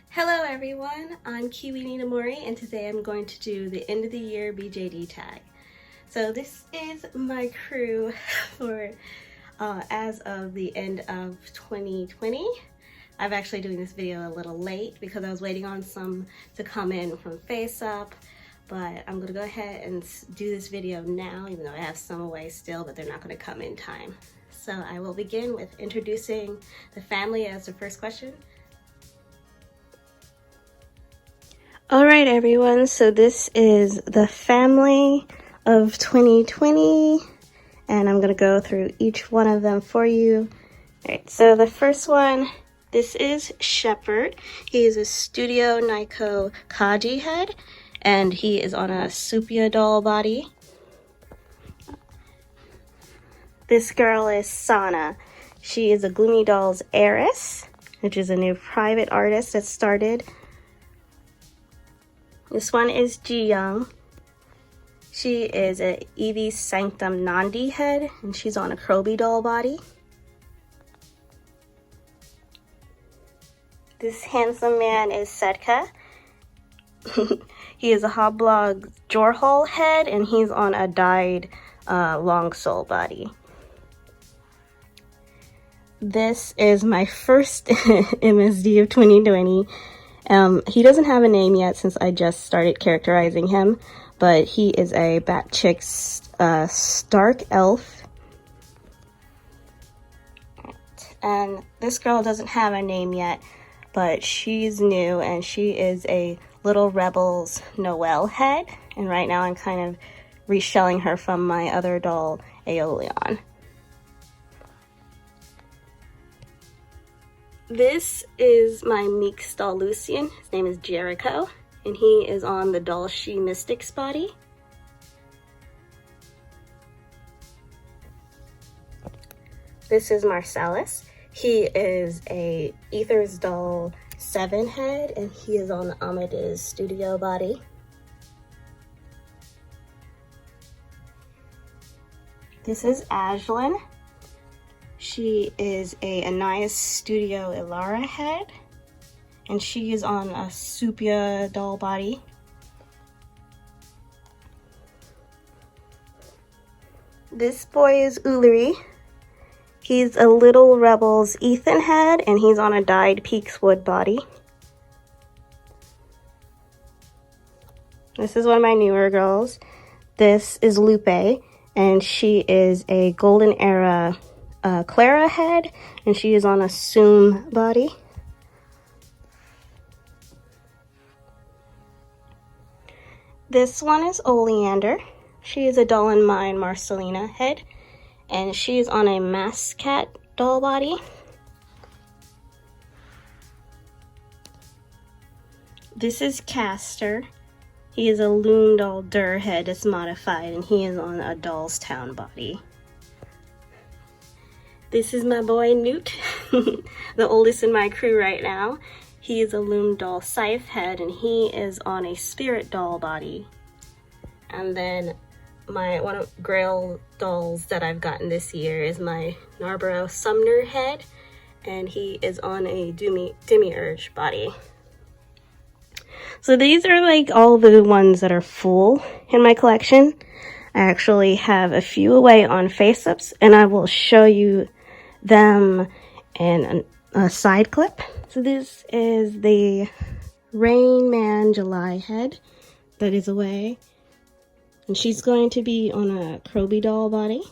Hello everyone, I'm Kiwi Namori, and today I'm going to do the end of the year BJD tag. So this is my crew for as of the end of 2020. I'm actually doing this video a little late because I was waiting on some to come in from Face Up, but I'm gonna go ahead and do this video now, even though I have some away still, but they're not gonna come in time. So I will begin with introducing the family as the first question. All right, everyone, so this is the family of 2020, and I'm gonna go through each one of them for you. All right, so the first one, this is Shepherd. He is a Studio Nyko Kaji head, and he is on a Supia doll body. This girl is Sana. She is a Gloomy Dolls heiress, which is a new private artist that started. This one is Ji Young. She is a Eevee Sanctum Nandi head, and she's on a Krobi doll body. This handsome man is Setka. He is a Hoblog Jorhol head, and he's on a dyed long soul body. This is my first MSD of 2020. He doesn't have a name yet since I just started characterizing him, but he is a Bat Chick Stark Elf. And this girl doesn't have a name yet, but she's new, and she is a Little Rebels Noelle head. And right now I'm kind of reshelling her from my other doll, Aeolian. This is my Meeks doll Lucian. His name is Jericho, and he is on the Doll She Mystics body. This is Marcellus. He is a Ethers doll 7 head, and he is on the Amadeus Studio body. This is Ashlyn. She is a Anais Studio Ilara head, and she is on a Supia doll body. This boy is Uluri. He's a Little Rebels Ethan head, and he's on a dyed Peakswood body. This is one of my newer girls. This is Lupe, and she is a Golden Era Clara head, and she is on a Soom body. This one is Oleander. She is a Doll and Mine Marcelina head, and she is on a Mascat doll body. This is Castor. He is a Loon doll Dur head that's modified, and he is on a Dollstown body. This is my boy Newt, the oldest in my crew right now. He is a Loom doll Scythe head, and he is on a Spirit doll body. And then one of Grail dolls that I've gotten this year is my Narborough Sumner head, and he is on a Demiurge body. So these are like all the ones that are full in my collection. I actually have a few away on face-ups, and I will show you them in a side clip. So this is the Rain Man July head that is away, and she's going to be on a Krobi doll body.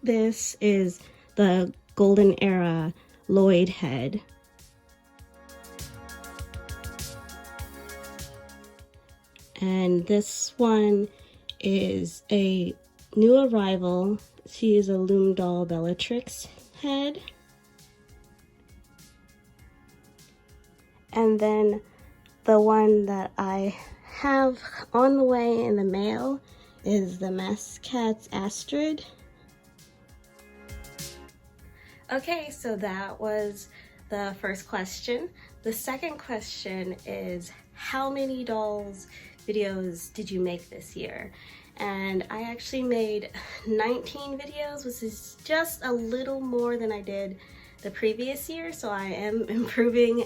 This is the Golden Era Lloyd head. And this one is a new arrival. She is a Loom doll Bellatrix head. And then the one that I have on the way in the mail is the Mascat's Astrid. Okay, so that was the first question. The second question is, how many dolls videos did you make this year? and I actually made 19 videos, which is just a little more than I did the previous year, so I am improving.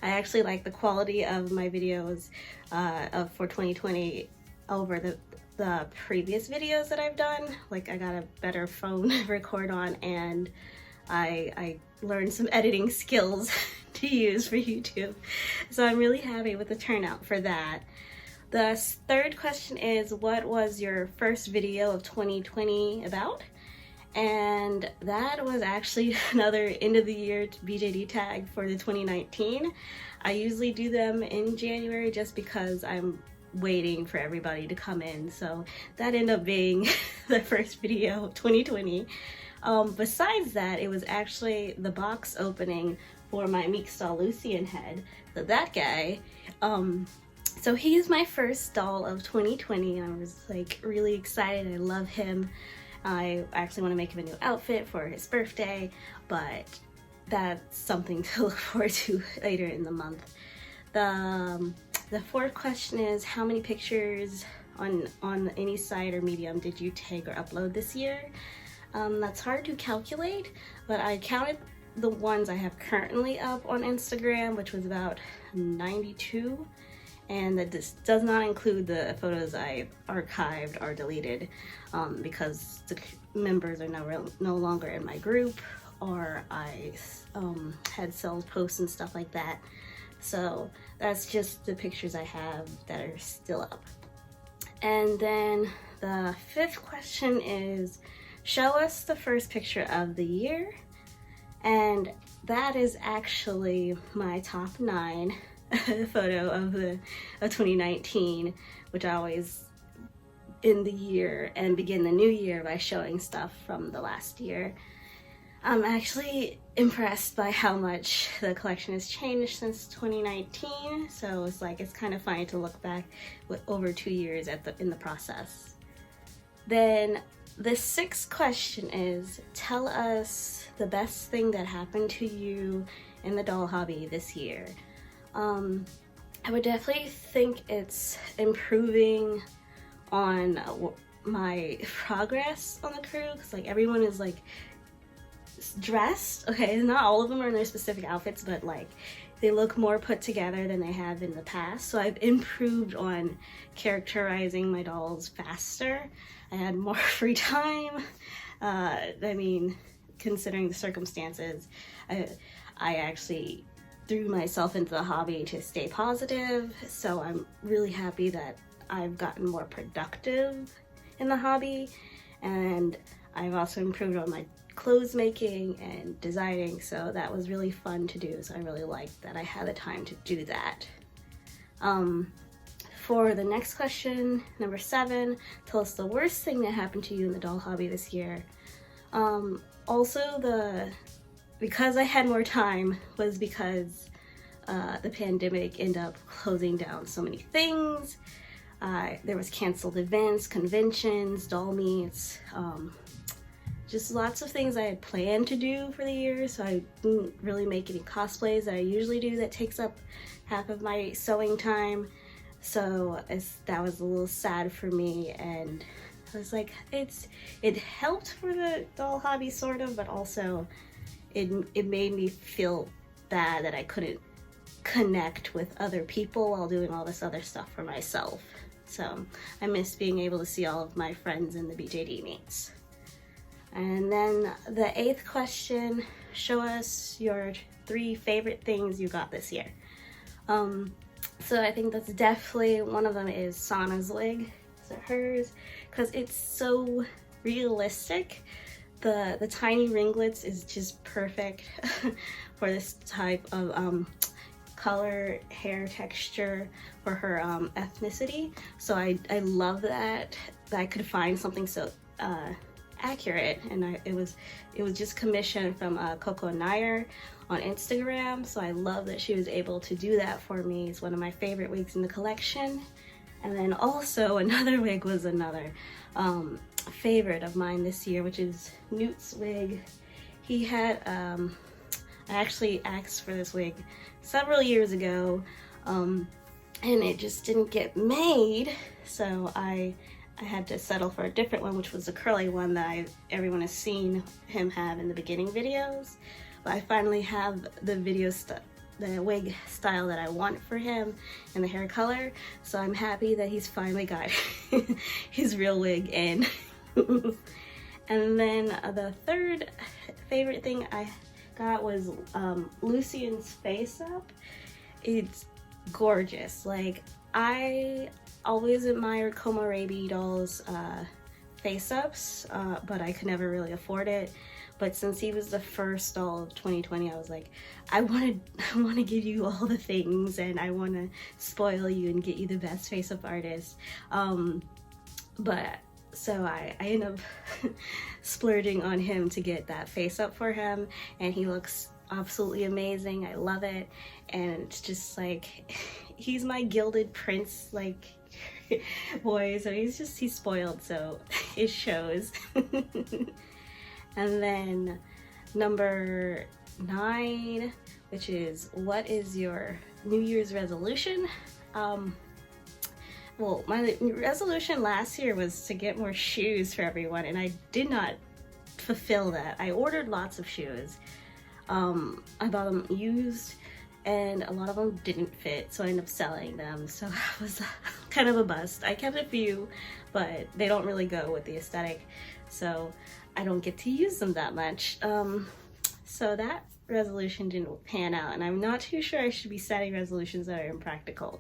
I actually like the quality of my videos for 2020 over the previous videos that I've done. Like, I got a better phone to record on, and I learned some editing skills to use for YouTube. So I'm really happy with the turnout for that. The third question is, what was your first video of 2020 about? And that was actually another end of the year BJD tag for the 2019. I usually do them in January just because I'm waiting for everybody to come in. So that ended up being the first video of 2020. Besides that, it was actually the box opening for my Meek Doll Lucian head. So that guy, so he is my first doll of 2020, and I was like really excited. I love him. I actually want to make him a new outfit for his birthday, but that's something to look forward to later in the month. The fourth question is, how many pictures on any site or medium did you take or upload this year? That's hard to calculate, but I counted the ones I have currently up on Instagram, which was about 92, and that does not include the photos I archived or deleted because the members are no longer in my group, or I had sales posts and stuff like that. So that's just the pictures I have that are still up. And then the fifth question is, show us the first picture of the year. And that is actually my top 9 photo of 2019, which I always end the year and begin the new year by showing stuff from the last year. I'm actually impressed by how much the collection has changed since 2019, so it's kind of funny to look back with over 2 years in the process. Then the sixth question is, tell us the best thing that happened to you in the doll hobby this year. I would definitely think it's improving on my progress on the crew, because like everyone is like dressed. Okay, not all of them are in their specific outfits, but like they look more put together than they have in the past. So I've improved on characterizing my dolls faster. I had more free time. I mean, considering the circumstances, I actually threw myself into the hobby to stay positive. So I'm really happy that I've gotten more productive in the hobby, and I've also improved on my clothes making and designing, so that was really fun to do. So I really liked that I had the time to do that. For the next question, number 7, tell us the worst thing that happened to you in the doll hobby this year. Also, because I had more time was because the pandemic ended up closing down so many things. There was canceled events, conventions, doll meets, just lots of things I had planned to do for the year, so I didn't really make any cosplays that I usually do that takes up half of my sewing time. So that was a little sad for me, and I was like, it helped for the doll hobby sort of, but also it made me feel bad that I couldn't connect with other people while doing all this other stuff for myself. So I missed being able to see all of my friends in the BJD meets. And then the 8th question, show us your 3 favorite things you got this year. So I think that's definitely one of them is Sana's wig, so hers, because it's so realistic. The tiny ringlets is just perfect for this type of color, hair texture for her ethnicity. So I love that I could find something so accurate, and it was just commissioned from Coco Nair on Instagram, so I love that she was able to do that for me. It's one of my favorite wigs in the collection. And then also another wig was another favorite of mine this year, which is Newt's wig. He had I actually asked for this wig several years ago, and it just didn't get made, so I I had to settle for a different one, which was the curly one that everyone has seen him have in the beginning videos. But I finally have the the wig style that I want for him and the hair color. So I'm happy that he's finally got his real wig in. And then the third favorite thing I got was Lucian's face up. It's gorgeous. Like, I always admired Komorebi dolls face ups, but I could never really afford it. But since he was the first doll of 2020, I was like, I want to give you all the things, and I want to spoil you and get you the best face up artist. But so I ended up splurging on him to get that face up for him, and he looks absolutely amazing. I love it, and it's just like, he's my gilded prince like boy, so he's spoiled, so it shows. And then number 9, which is, what is your New Year's resolution? Well, my resolution last year was to get more shoes for everyone, and I did not fulfill that. I ordered lots of shoes. I bought them used, and a lot of them didn't fit, so I ended up selling them. So that was kind of a bust. I kept a few, but they don't really go with the aesthetic, so I don't get to use them that much. So that resolution didn't pan out, and I'm not too sure I should be setting resolutions that are impractical.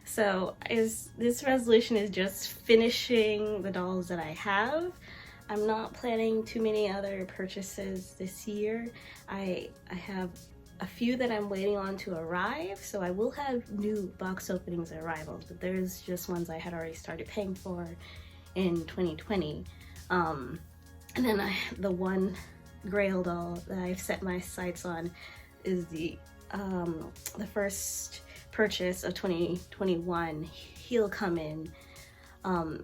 So this resolution is just finishing the dolls that I have. I'm not planning too many other purchases this year. I have a few that I'm waiting on to arrive, so I will have new box openings and arrivals, but there's just ones I had already started paying for in 2020. And then the one Grail doll that I've set my sights on is the first purchase of 2021. He'll come in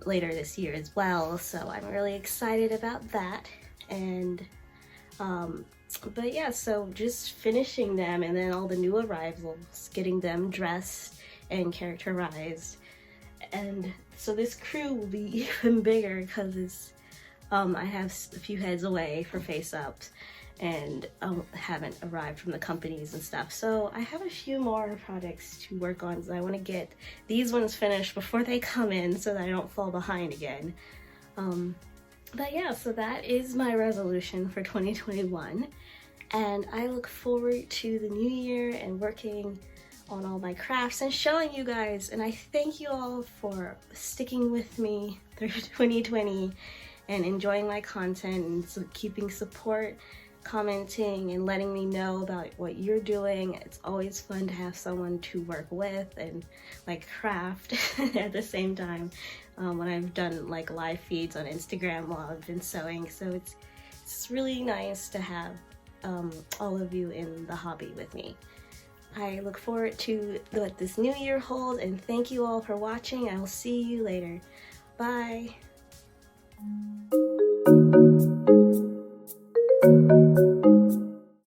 later this year as well, so I'm really excited about that. And but yeah, so just finishing them, and then all the new arrivals, getting them dressed and characterized. And so this crew will be even bigger because it's I have a few heads away for face ups, and haven't arrived from the companies and stuff. So I have a few more projects to work on, so I want to get these ones finished before they come in so that I don't fall behind again. But yeah, so that is my resolution for 2021, and I look forward to the new year and working on all my crafts and showing you guys. And I thank you all for sticking with me through 2020 and enjoying my content, and keeping support, commenting, and letting me know about what you're doing. It's always fun to have someone to work with and like craft at the same time, when I've done like live feeds on Instagram while I've been sewing. So it's really nice to have all of you in the hobby with me. I look forward to what this new year holds, and thank you all for watching. I will see you later. Bye.